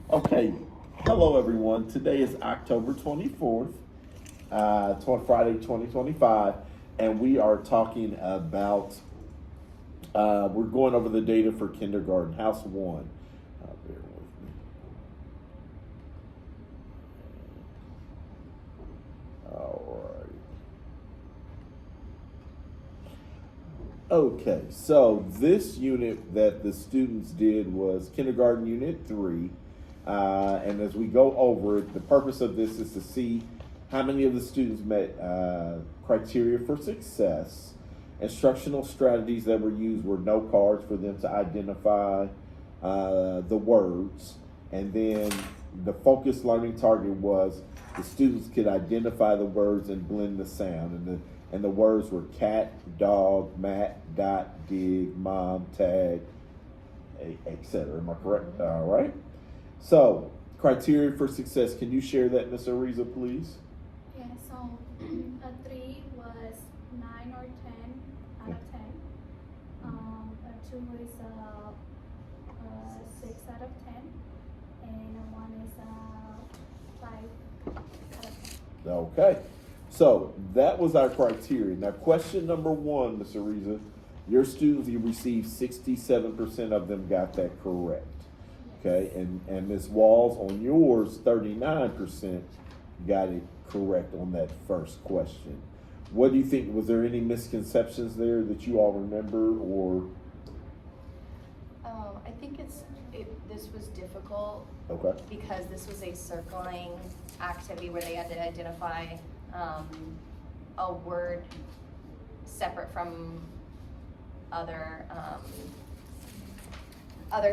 Okay, hello everyone. Today is October 24th, Friday 2025, and we are talking about, we're going over the data for kindergarten, House 1. Bear with me. All right. Okay, so this unit that the students did was kindergarten unit 3. And as we go over it, the purpose of this is to see how many of the students met criteria for success. Instructional strategies that were used were note cards for them to identify the words. And then the focused learning target was the students could identify the words and blend the sound. And the words were cat, dog, mat, dot, dig, mom, tag, etc. Am I correct? All right. So, criteria for success. Can you share that, Ms. Ariza, please? Yeah, so a 3 was 9 or 10 out of 10. A 2 is a 6 out of 10. And a 1 is a 5 out of 10. Okay. So, that was our criteria. Now, question number 1, Ms. Ariza. Your students, you received 67% of them got that correct. Okay, and Ms. Walls, on yours, 39% got it correct on that first question. What do you think? Was there any misconceptions there that you all remember, or? I think this was difficult. Okay. Because this was a circling activity where they had to identify a word separate from other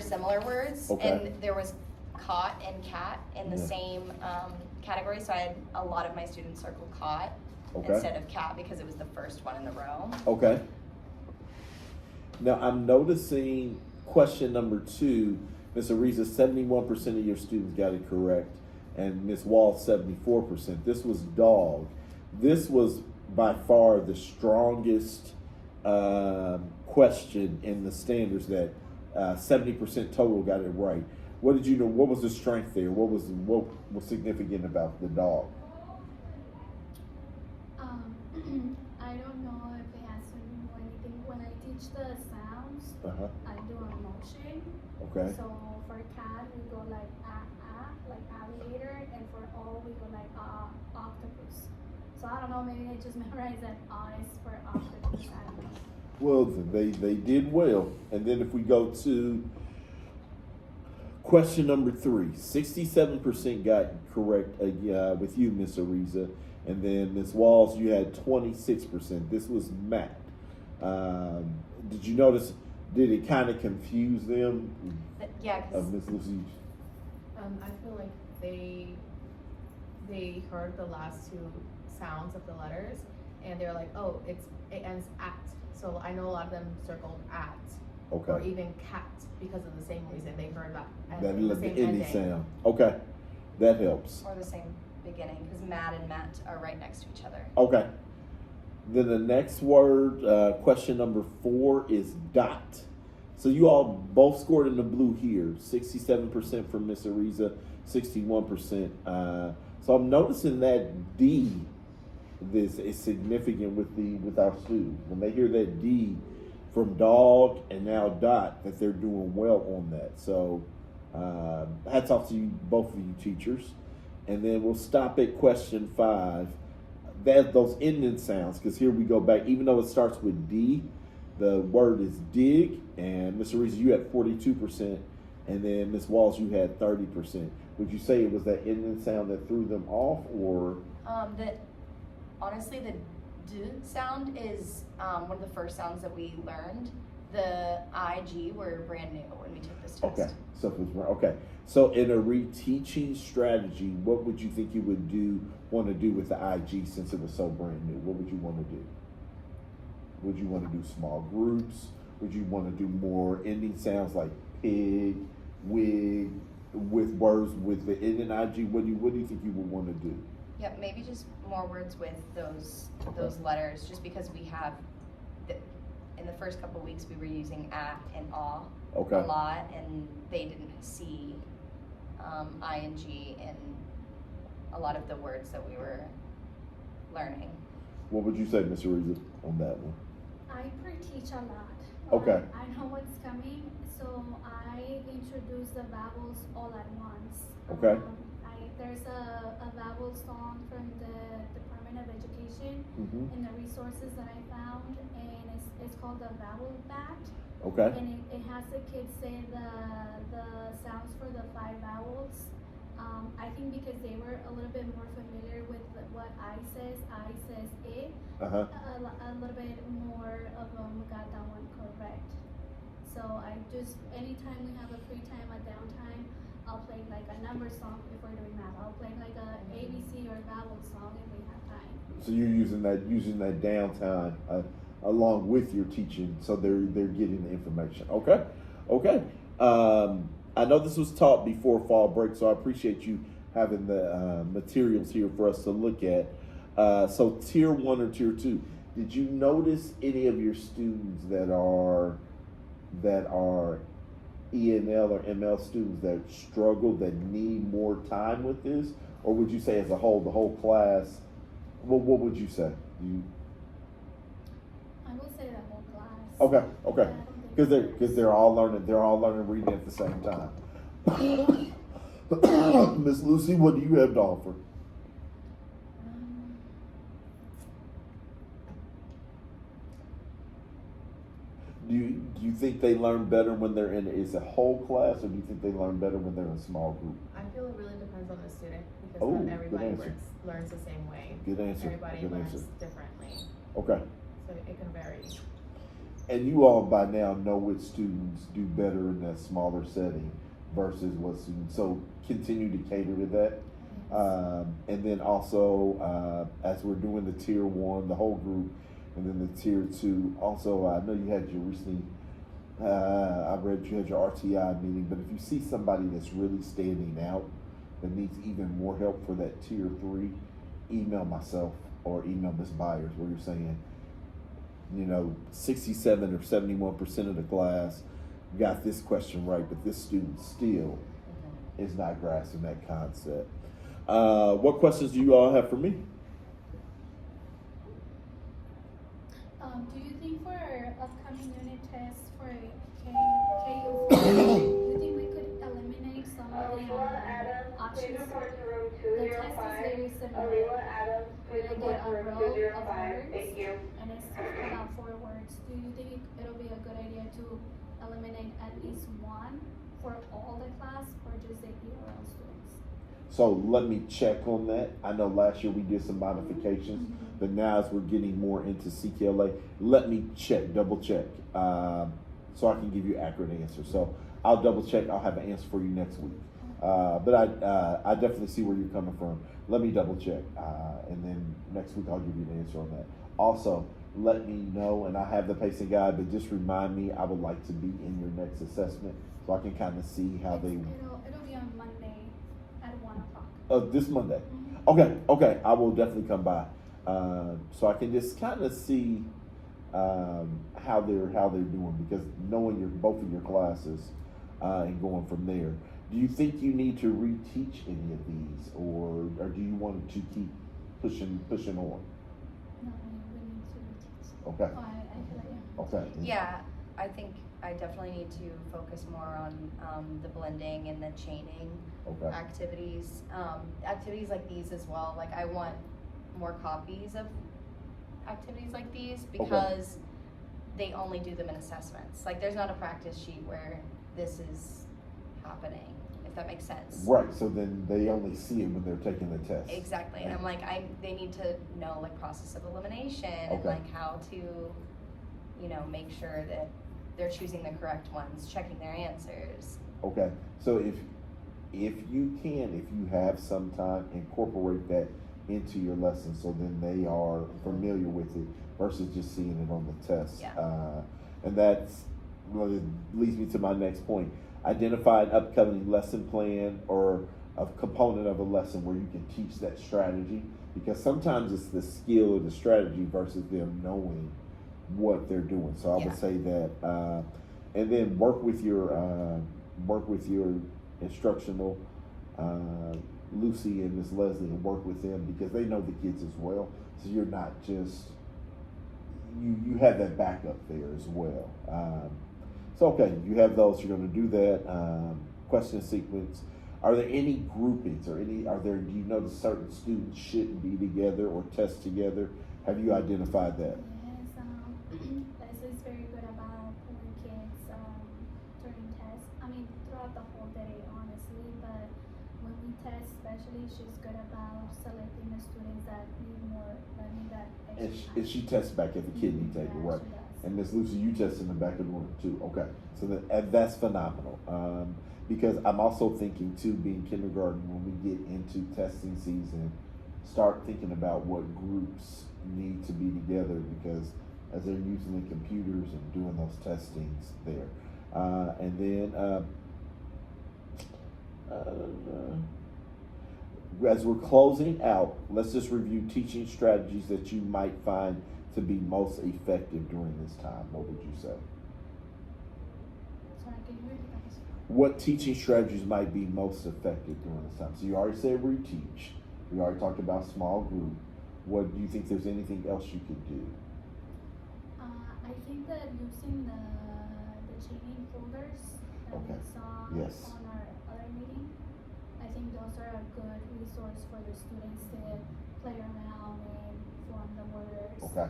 similar words. Okay. And there was caught and cat in the Yeah. same category, so I had a lot of my students circle caught Okay. instead of cat because it was the first one in the row. Okay. Now I'm noticing question number 2, Ms. Ariza, 71% of your students got it correct, and Ms. Wall 74%. This was dog. This was by far the strongest question in the standards that 70% total got it right. What did you know? What was the strength there? What was significant about the dog? I don't know if it has to do anything. When I teach the sounds, Uh-huh. I do a motion. Okay. So for cat, we go like like alligator, and for all, we go like octopus. So I don't know, maybe I just memorized that is for octopus. I don't know. Well, they did well. And then if we go to question number 3, 67% got correct with you, Miss Ariza. And then Miss Walls, you had 26%. This was Matt. Did you notice, did it kind of confuse them? Yeah, because Miss Lucy? I feel like they heard the last 2 sounds of the letters, and they're like, oh, it ends at. So I know a lot of them circled at, Okay. or even cat, because of the same reason they heard that. That the the same ending ending. sound. Okay. That helps. or the same beginning, because Matt and Matt are right next to each other. Okay. Then the next word, question number 4 is dot. So you all both scored in the blue here. 67% for Miss Ariza, 61%. So I'm noticing that D, this is significant with our students. When they hear that D from dog and now dot, that they're doing well on that. So hats off to you, both of you teachers. And then we'll stop at question 5. Those ending sounds, because here we go back. Even though it starts with D, the word is dig, and Miss Ariza, you had 42%, and then Miss Walls, you had 30%. Would you say it was that ending sound that threw them off, or? Honestly, the D sound is one of the first sounds that we learned. The IG were brand new when we took this test. Okay, so it was okay. So in a reteaching strategy, what would you think you would want to do with the IG since it was so brand new? What would you want to do? Would you want to do small groups? Would you want to do more ending sounds like pig, wig, with words with the ending IG? What do you think you would want to do? Yep, maybe just more words with those letters, just because we have in the first couple of weeks we were using and a Okay. lot, and they didn't see ing in a lot of the words that we were learning. What would you say, Miss Ariza, on that one? I pre-teach a lot. Okay. I know what's coming, so I introduce the vowels all at once. Okay. There's a vowel song from the Department of Education Mm-hmm. in the resources that I found, and it's called the Vowel Bat. Okay. And it has the kids say the sounds for the 5 vowels. I think because they were a little bit more familiar with what I says it, Uh-huh. a little bit more of them got that one correct. So I just, anytime we have a free time, a downtime, I'll play like a number song if we're doing math. I'll play like a ABC or vowel song if we have time. So you're using that downtime along with your teaching, so they're getting the information. Okay, okay. I know this was taught before fall break, so I appreciate you having the materials here for us to look at. So tier 1 or tier 2, did you notice any of your students that are ENL or ML students that struggle, that need more time with this, or would you say as a whole, the whole class? What would you say? I will say the whole class. Okay, okay, Yeah, I don't think because they're all learning reading at the same time. Miss Lucy, what do you have to offer? Do you think they learn better when they're in is a whole class, or do you think they learn better when they're in a small group? I feel it really depends on the student because Oh, not good everybody answer. learns the same way. Good answer. Everybody Good learns answer. differently, Okay. so it can vary. And you all by now know which students do better in that smaller setting versus what students. So continue to cater to that. And then also, as we're doing the tier 1, the whole group, and then the tier 2, also, I know you had your recently, I read you had your RTI meeting, but if you see somebody that's really standing out that needs even more help for that tier 3, email myself or email Ms. Byers where you're saying, 67 or 71% of the class got this question right, but this student still is not grasping that concept. What questions do you all have for me? Do you think for our upcoming unit tests for KU4, do you think we could eliminate some of the options? The test is very similar. We're gonna get a row of words, and it's about 4 words. Do you think it'll be a good idea to eliminate at least one for all the class, or just the EOL students? So let me check on that. I know last year we did some modifications, but now as we're getting more into CKLA, let me double check, so I can give you an accurate answer. So I'll double check. I'll have an answer for you next week. But I definitely see where you're coming from. Let me double check, and then next week I'll give you the answer on that. Also, let me know, and I have the pacing guide, but just remind me I would like to be in your next assessment so I can kind of see how they. It'll be on Monday at 1:00. This Monday. Mm-hmm. Okay. I will definitely come by, so I can just kind of see how they're doing, because knowing both of your classes and going from there. Do you think you need to reteach any of these, or do you want to keep pushing on? No, we need to reteach. Okay. Oh, I feel like, Okay. Yeah, I think I definitely need to focus more on the blending and the chaining Okay. activities. Activities like these as well. Like, I want more copies of activities like these because they only do them in assessments. Like, there's not a practice sheet where this is happening, if that makes sense. Right. So then they only see it when they're taking the test. Exactly. And I'm like, they need to know, like, process of elimination and Okay. like how to, make sure that they're choosing the correct ones, checking their answers. Okay. So if you have some time, incorporate that into your lesson, so then they are familiar with it versus just seeing it on the test. Yeah. And that's leads me to my next point. Identify an upcoming lesson plan or a component of a lesson where you can teach that strategy, because sometimes it's the skill or the strategy versus them knowing what they're doing. So I would say that, and then work with your instructional Lucy and Miss Leslie and work with them because they know the kids as well. So you're not just you have that backup there as well. So okay, you have those. You're going to do that question sequence. Are there any groupings or do you notice certain students shouldn't be together or test together? Have you identified that? Yes, Leslie's very good about pulling kids during tests. I mean, throughout the whole day, honestly. But when we test, especially, she's good about selecting the students that need more learning that And extra and she tests back at the kidney Yeah, table, right? she does. And Miss Lucy, you test in the back of the room too. Okay, so that's phenomenal. Because I'm also thinking too, being kindergarten, when we get into testing season, start thinking about what groups need to be together because as they're using the computers and doing those testings there, and then as we're closing out, let's just review teaching strategies that you might find to be most effective during this time. What would you say? Sorry, can you repeat that? What teaching strategies might be most effective during this time? So you already said reteach. We already talked about small group. What do you think there's anything else you could do? I think that using the chaining folders that Okay. we saw Yes. on our other meeting, I think those are a good resource for the students to play around and form the words. Okay.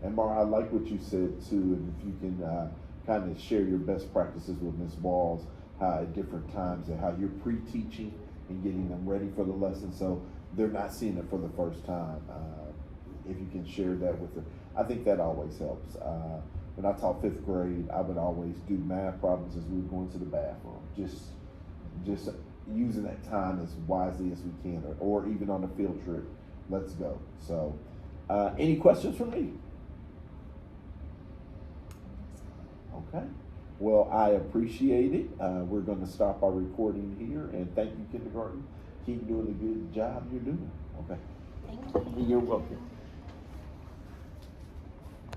And Mara, I like what you said too, and if you can kind of share your best practices with Ms. Walls, how at different times and how you're pre-teaching and getting them ready for the lesson so they're not seeing it for the first time. If you can share that with them, I think that always helps. When I taught 5th grade, I would always do math problems as we were going to the bathroom, just using that time as wisely as we can, or even on a field trip. Let's go. So, any questions for me? Okay. Well, I appreciate it. We're going to stop our recording here, and thank you, kindergarten. Keep doing the good job you're doing. Okay. Thank you. You're welcome.